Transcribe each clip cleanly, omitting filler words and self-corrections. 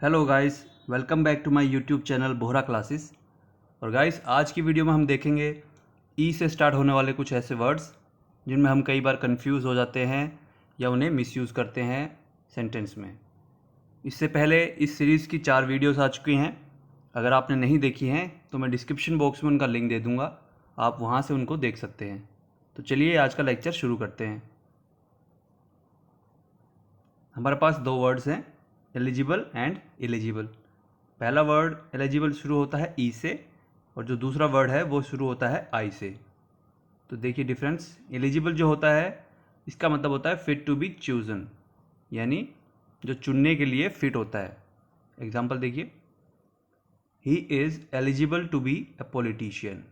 Hello guys, welcome back to my YouTube channel Bohra classes. और guys, आज की video में हम देखेंगे ई से स्टार्ट होने वाले कुछ ऐसे वर्ड्स जिनमें हम कई बार कंफ्यूज हो जाते हैं या उन्हें मिसयूज़ करते हैं सेंटेंस में। इससे पहले इस सीरीज़ की 4 वीडियोस आ चुकी हैं। अगर आपने नहीं देखी हैं तो मैं डिस्क्रिप्शन बॉक्स में उनका लिंक दे दूँगा, आप वहाँ से उनको देख सकते हैं। तो चलिए आज का लेक्चर शुरू करते हैं। हमारे पास 2 वर्ड्स हैं, एलिजिबल एंड इलिजिबल। पहला वर्ड एलिजिबल शुरू होता है ई से और जो दूसरा वर्ड है वो शुरू होता है आई से। तो देखिए डिफरेंस। एलिजिबल जो होता है इसका मतलब होता है फिट टू बी चूजन, यानी जो चुनने के लिए फिट होता है। एग्जाम्पल देखिए, he is eligible to be a politician.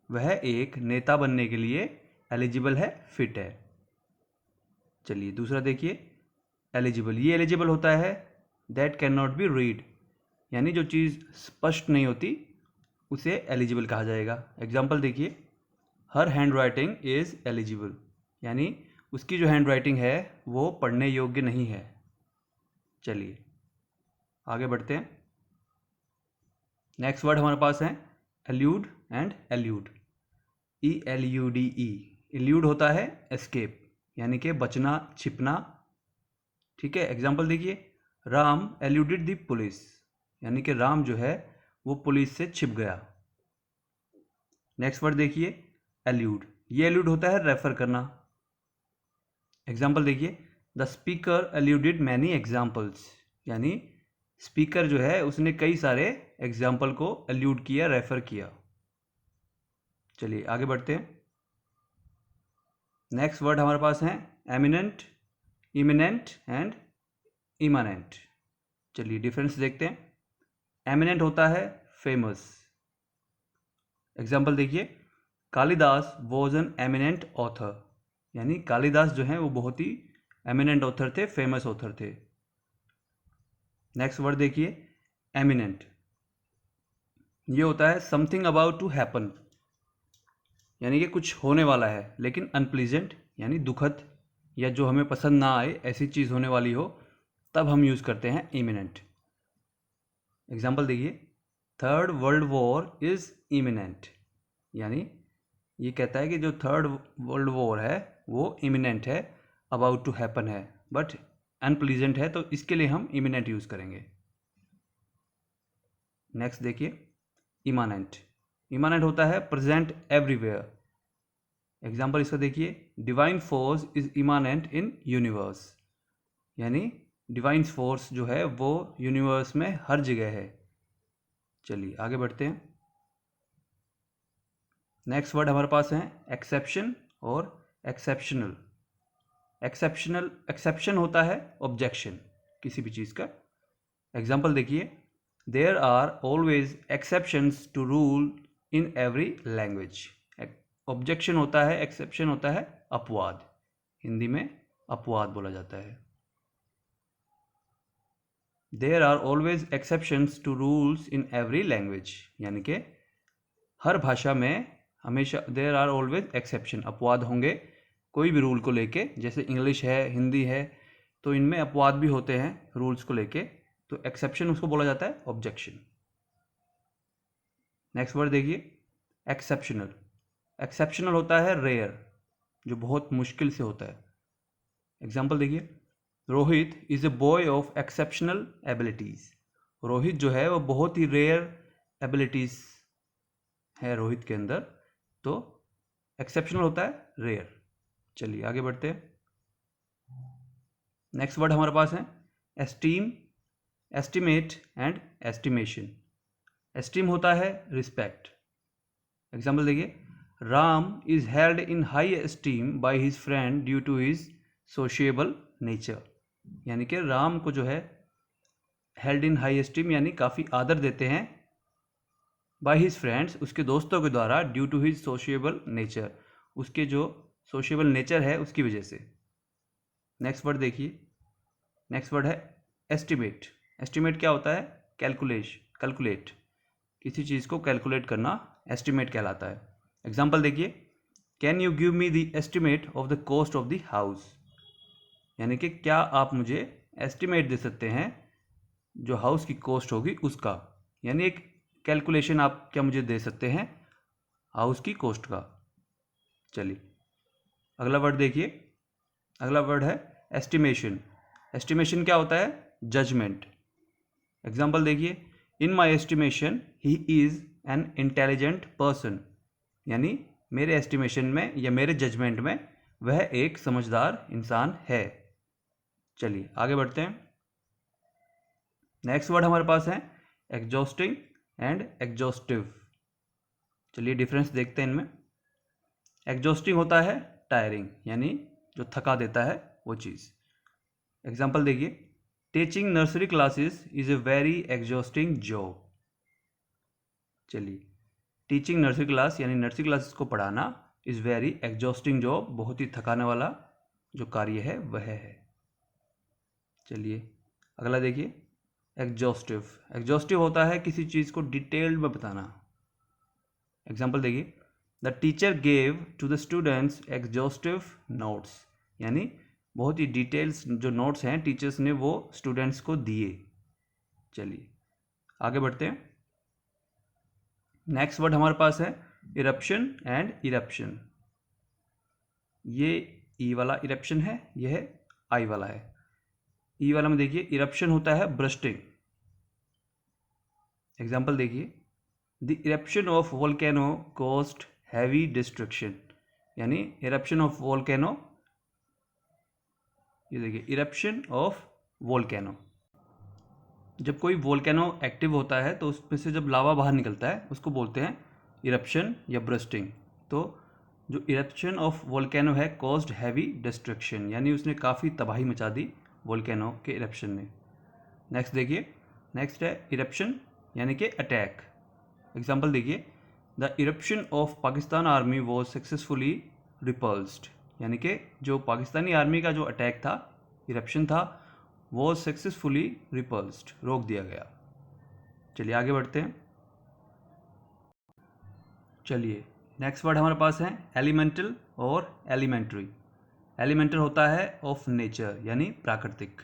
वह एक नेता बनने के लिए एलिजिबल है, फिट है। चलिए दूसरा देखिए, एलिजिबल। ये एलिजिबल होता है that can not be read, यानी जो चीज़ स्पष्ट नहीं होती उसे एलिजिबल कहा जाएगा। एग्जाम्पल देखिए, her hand writing is eligible, यानी उसकी जो हैंड राइटिंग है वो पढ़ने योग्य नहीं है। चलिए आगे बढ़ते हैं। नेक्स्ट वर्ड हमारे पास है allude and allude. ELUDE। Allude होता है एस्केप, यानी कि बचना, छिपना। ठीक है, एग्जाम्पल देखिए, राम एल्यूडेड द पुलिस, यानी कि राम जो है वो पुलिस से छिप गया। नेक्स्ट वर्ड देखिए, एल्यूड। ये एल्यूड होता है रेफर करना। एग्जाम्पल देखिए, the speaker alluded many examples, यानी स्पीकर जो है उसने कई सारे एग्जाम्पल को एल्यूड किया, रेफर किया। चलिए आगे बढ़ते हैं। नेक्स्ट वर्ड हमारे पास है एमिनेंट, इमिनेंट एंड इमानेंट। चलिए डिफरेंस देखते हैं। एमिनेंट होता है फेमस। एग्जाम्पल देखिए, Kalidas was an eminent author, यानी कालिदास जो है वो बहुत ही एमिनेंट ऑथर थे, फेमस ऑथर थे। नेक्स्ट वर्ड देखिए, एमिनेंट। ये होता है समथिंग अबाउट टू हैपन, यानी कि कुछ होने वाला है लेकिन अनप्लीजेंट, यानी दुखद या जो हमें पसंद ना आए ऐसी चीज़ होने वाली हो, तब हम यूज़ करते हैं इमिनेंट। एग्जाम्पल देखिए, third world war is imminent, यानी ये कहता है कि जो थर्ड वर्ल्ड वॉर है वो इमिनेंट है, अबाउट टू हैपन है, बट अनप्लीजेंट है, तो इसके लिए हम इमिनेंट यूज़ करेंगे। नेक्स्ट देखिए, इमानेंट। इमानेंट होता है प्रेजेंट एवरीवेयर। एग्जाम्पल इसका देखिए, divine force is immanent in universe, यानी डिवाइन फोर्स जो है वो यूनिवर्स में हर जगह है। चलिए आगे बढ़ते हैं। नेक्स्ट वर्ड हमारे पास है एक्सेप्शन और एक्सेप्शनल। एक्सेप्शन होता है ऑब्जेक्शन किसी भी चीज़ का। एग्जाम्पल देखिए, there are always exceptions to rule in every language. Objection होता है, एक्सेप्शन होता है अपवाद, हिंदी में अपवाद बोला जाता है। There are always exceptions to rules in every language, यानी कि हर भाषा में हमेशा देयर आर ऑलवेज एक्सेप्शन, अपवाद होंगे कोई भी रूल को लेके। जैसे इंग्लिश है, हिंदी है, तो इनमें अपवाद भी होते हैं रूल्स को लेके, तो एक्सेप्शन उसको बोला जाता है ऑब्जेक्शन। नेक्स्ट वर्ड देखिए, एक्सेप्शनल। एक्सेप्शनल होता है रेयर, जो बहुत मुश्किल से होता है। एग्जाम्पल देखिए, Rohit is a boy of exceptional abilities. Rohit जो है वो बहुत ही रेयर एबिलिटीज़ है रोहित के अंदर, तो एक्सेप्शनल होता है रेयर। चलिए आगे बढ़ते हैं। नेक्स्ट वर्ड हमारे पास है esteem, estimate and estimation. Esteem होता है रिस्पेक्ट। एग्जाम्पल देखिए, Ram is held in high esteem by his friend due to his sociable nature, यानी कि राम को जो है हेल्ड इन हाई एस्टीम, यानी काफ़ी आदर देते हैं, बाय हिज फ्रेंड्स, उसके दोस्तों के द्वारा, due to his sociable nature, उसके जो सोशिएबल नेचर है उसकी वजह से। नेक्स्ट वर्ड देखिए, नेक्स्ट वर्ड है एस्टिमेट। एस्टिमेट क्या होता है? कैलकुलेट, किसी चीज़ को कैलकुलेट करना एस्टिमेट कहलाता है। एग्जाम्पल देखिए, can you give me the estimate of the cost of the house, यानी कि क्या आप मुझे एस्टिमेट दे सकते हैं जो हाउस की कॉस्ट होगी उसका, यानी एक कैलकुलेशन आप क्या मुझे दे सकते हैं हाउस की कॉस्ट का। चलिए अगला वर्ड देखिए, अगला वर्ड है एस्टिमेशन। एस्टिमेशन क्या होता है? जजमेंट। एग्जाम्पल देखिए, in my estimation he is an intelligent person, यानी मेरे एस्टिमेशन में या मेरे जजमेंट में वह एक समझदार इंसान है। चलिए आगे बढ़ते हैं। नेक्स्ट वर्ड हमारे पास है एग्जॉस्टिंग एंड एग्जॉस्टिव। चलिए डिफरेंस देखते हैं इनमें। एग्जॉस्टिंग होता है टायरिंग, यानी जो थका देता है वो चीज़। एग्जाम्पल देखिए, teaching nursery classes is a very exhausting job. चलिए, टीचिंग नर्सरी क्लास यानी नर्सरी क्लासेस को पढ़ाना इज़ वेरी एग्जॉस्टिंग जॉब, बहुत ही थकाने वाला जो कार्य है वह है। चलिए अगला देखिए, एग्जॉस्टिव। एग्जॉस्टिव होता है किसी चीज़ को डिटेल्ड में बताना। एग्जाम्पल देखिए, the teacher gave to the students exhaustive notes, यानी बहुत ही डिटेल्स जो नोट्स हैं टीचर्स ने वो स्टूडेंट्स को दिए। चलिए आगे बढ़ते हैं। नेक्स्ट वर्ड हमारे पास है इरप्शन एंड इरप्शन। ये ई वाला इरप्शन है, यह आई वाला है। ई वाला में देखिए, इरप्शन होता है ब्रस्टिंग। एग्जाम्पल देखिए, the eruption of volcano caused heavy destruction, यानी इरप्शन ऑफ वोल्केनो, ये देखिए इरप्शन ऑफ वोल्केनो। जब कोई वोल्केनो एक्टिव होता है तो उसमें से जब लावा बाहर निकलता है उसको बोलते हैं इरप्शन या ब्रस्टिंग। तो जो इरप्शन ऑफ वोल्केनो है कॉज्ड हैवी डिस्ट्रक्शन, यानी उसने काफ़ी तबाही मचा दी वोल्केनो के इरप्शन ने। नेक्स्ट देखिए, नेक्स्ट है इरप्शन यानी कि अटैक। एग्जाम्पल देखिए, the eruption of Pakistan army was successfully repulsed, यानी कि जो पाकिस्तानी आर्मी का जो अटैक था, इरप्शन था, वॉज सक्सेसफुली रिपल्स्ड, रोक दिया गया। चलिए आगे बढ़ते हैं। चलिए नेक्स्ट वर्ड हमारे पास है एलिमेंटल और एलिमेंट्री। एलिमेंटल होता है ऑफ नेचर यानी प्राकृतिक।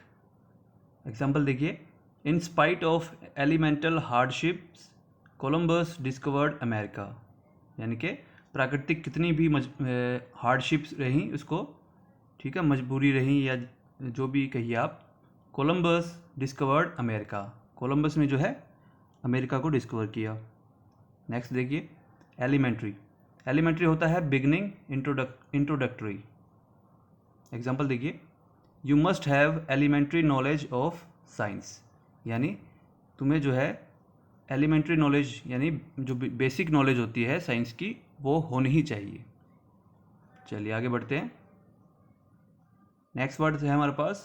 एग्जाम्पल देखिए, in spite of elemental hardships Columbus discovered America, यानी कि प्राकृतिक कितनी भी हार्डशिप्स रहीं उसको, ठीक है, मजबूरी रहीं या जो भी कहिए आप, कोलंबस डिस्कवर्ड अमेरिका, कोलंबस ने जो है अमेरिका को डिस्कवर किया। नेक्स्ट देखिए एलिमेंट्री। एलिमेंट्री होता है बिगनिंग, इंट्रोडक्टरी। एग्जाम्पल देखिए, you must have elementary knowledge of science, यानी तुम्हें जो है एलिमेंट्री नॉलेज यानी जो बेसिक नॉलेज होती है साइंस की वो होनी ही चाहिए। चलिए आगे बढ़ते हैं। नेक्स्ट वर्ड है हमारे पास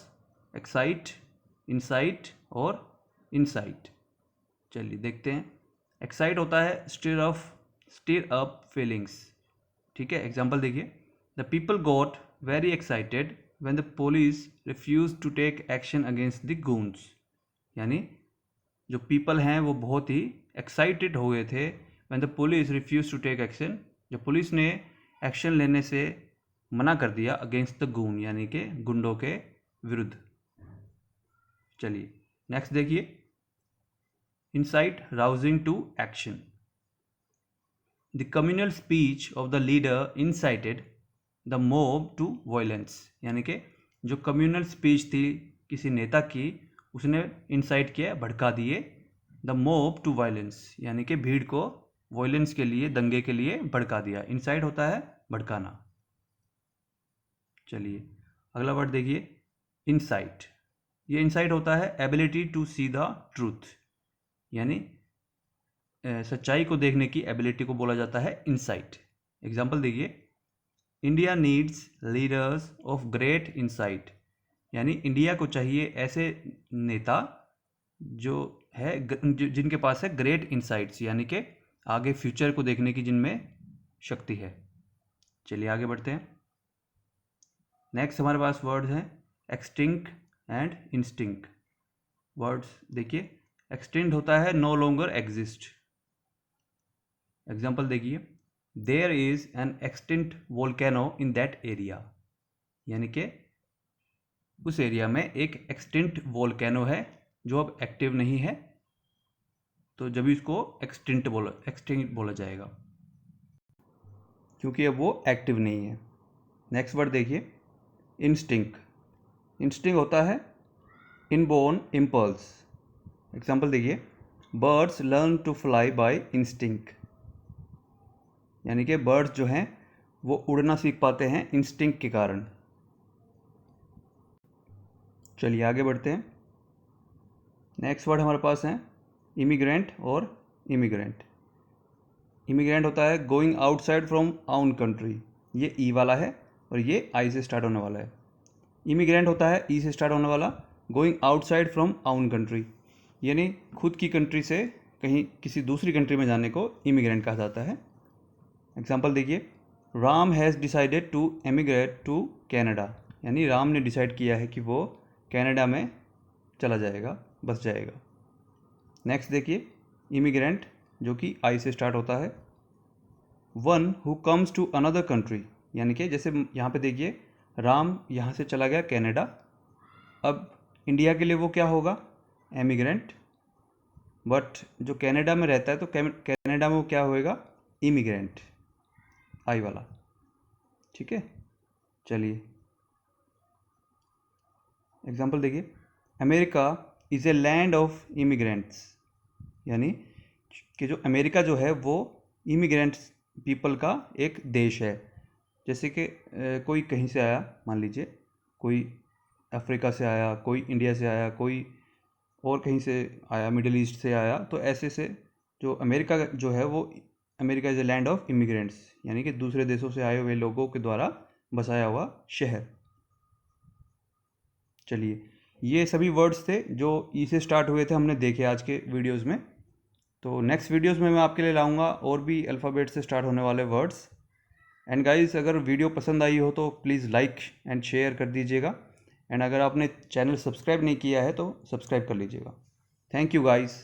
एक्साइट, इंसाइट और इनसाइट। चलिए देखते हैं। एक्साइट होता है स्टीर अप फीलिंग्स, ठीक है। एग्जाम्पल देखिए, the people got very excited when the police refuse to take action against the goons, यानी जो पीपल हैं वो बहुत ही एक्साइटेड हो गए थे when the police refuse to take action, जब पुलिस ने एक्शन लेने से मना कर दिया अगेंस्ट द गून, यानी कि गुंडों के विरुद्ध। चलिए नेक्स्ट देखिए, incite rousing to action. The communal speech of the leader incited the mob to violence, यानी कि जो कम्युनल स्पीच थी किसी नेता की उसने इंसाइट किया, भड़का दिए, द मॉब टू वायलेंस, यानी कि भीड़ को वायलेंस के लिए, दंगे के लिए भड़का दिया। इंसाइट होता है भड़काना। चलिए अगला वर्ड देखिए, इनसाइट। ये इनसाइट होता है ability to see the truth, यानी सच्चाई को देखने की एबिलिटी को बोला जाता है इनसाइट। एग्जाम्पल देखिए, India needs leaders of great insight, यानी इंडिया को चाहिए ऐसे नेता जो है जिनके पास है ग्रेट इनसाइट्स, यानी कि आगे फ्यूचर को देखने की जिनमें शक्ति है। चलिए आगे बढ़ते हैं। नेक्स्ट हमारे पास वर्ड्स हैं एक्सटिंक्ट एंड इंस्टिंक्ट। वर्ड्स देखिए, एक्सटिंक्ट होता है नो लॉन्गर एग्जिस्ट। एग्जाम्पल देखिए, there is an extinct volcano in that area, यानी कि उस एरिया में एक एक्सटिंक्ट वोल्केनो है जो अब एक्टिव नहीं है, तो जब इसको एक्सटिंक्ट बोला जाएगा, क्योंकि अब वो एक्टिव नहीं है। नेक्स्ट वर्ड देखिए, इंस्टिंक्ट। इंस्टिंक्ट होता है इनबोर्न इम्पल्स। एग्जाम्पल देखिए, birds learn to fly by instinct, यानी कि बर्ड्स जो हैं वो उड़ना सीख पाते हैं इंस्टिंक्ट के कारण। चलिए आगे बढ़ते हैं। नेक्स्ट वर्ड हमारे पास है इमिग्रेंट और इमिग्रेंट। इमिग्रेंट होता है गोइंग आउटसाइड फ्रॉम आउन कंट्री, ये ई वाला है और ये आई से स्टार्ट होने वाला है। इमिग्रेंट होता है ई से स्टार्ट होने वाला, गोइंग आउटसाइड फ्रॉम आउन कंट्री, यानी खुद की कंट्री से कहीं किसी दूसरी कंट्री में जाने को इमिग्रेंट कहा जाता है। एग्जाम्पल देखिए, Ram has decided to emigrate to Canada, यानी राम ने डिसाइड किया है कि वो कनाडा में चला जाएगा, बस जाएगा। नेक्स्ट देखिए, इमिग्रेंट जो कि आई से स्टार्ट होता है। One who comes to another country, यानी कि जैसे यहाँ पे देखिए राम यहाँ से चला गया कनाडा, अब इंडिया के लिए वो क्या होगा, एमिग्रेंट। बट जो कनाडा में रहता है तो कनाडा में वो क्या होएगा, इमिग्रेंट, आई वाला। ठीक है, चलिए एग्जाम्पल देखिए, America is a land of immigrants, यानी कि जो अमेरिका जो है वो इमिग्रेंट्स पीपल का एक देश है। जैसे कि कोई कहीं से आया, मान लीजिए कोई अफ्रीका से आया, कोई इंडिया से आया, कोई और कहीं से आया, मिडिल ईस्ट से आया, तो ऐसे से जो अमेरिका जो है वो America is a land of immigrants, यानी कि दूसरे देशों से आए हुए लोगों के द्वारा बसाया हुआ शहर। चलिए, ये सभी वर्ड्स थे जो ई से स्टार्ट हुए थे, हमने देखे आज के वीडियोस में। तो नेक्स्ट वीडियोस में मैं आपके लिए लाऊंगा और भी अल्फ़ाबेट से स्टार्ट होने वाले वर्ड्स। एंड गाइस, अगर वीडियो पसंद आई हो तो प्लीज़ लाइक एंड शेयर कर दीजिएगा, एंड अगर आपने चैनल सब्सक्राइब नहीं किया है तो सब्सक्राइब कर लीजिएगा। Thank you guys.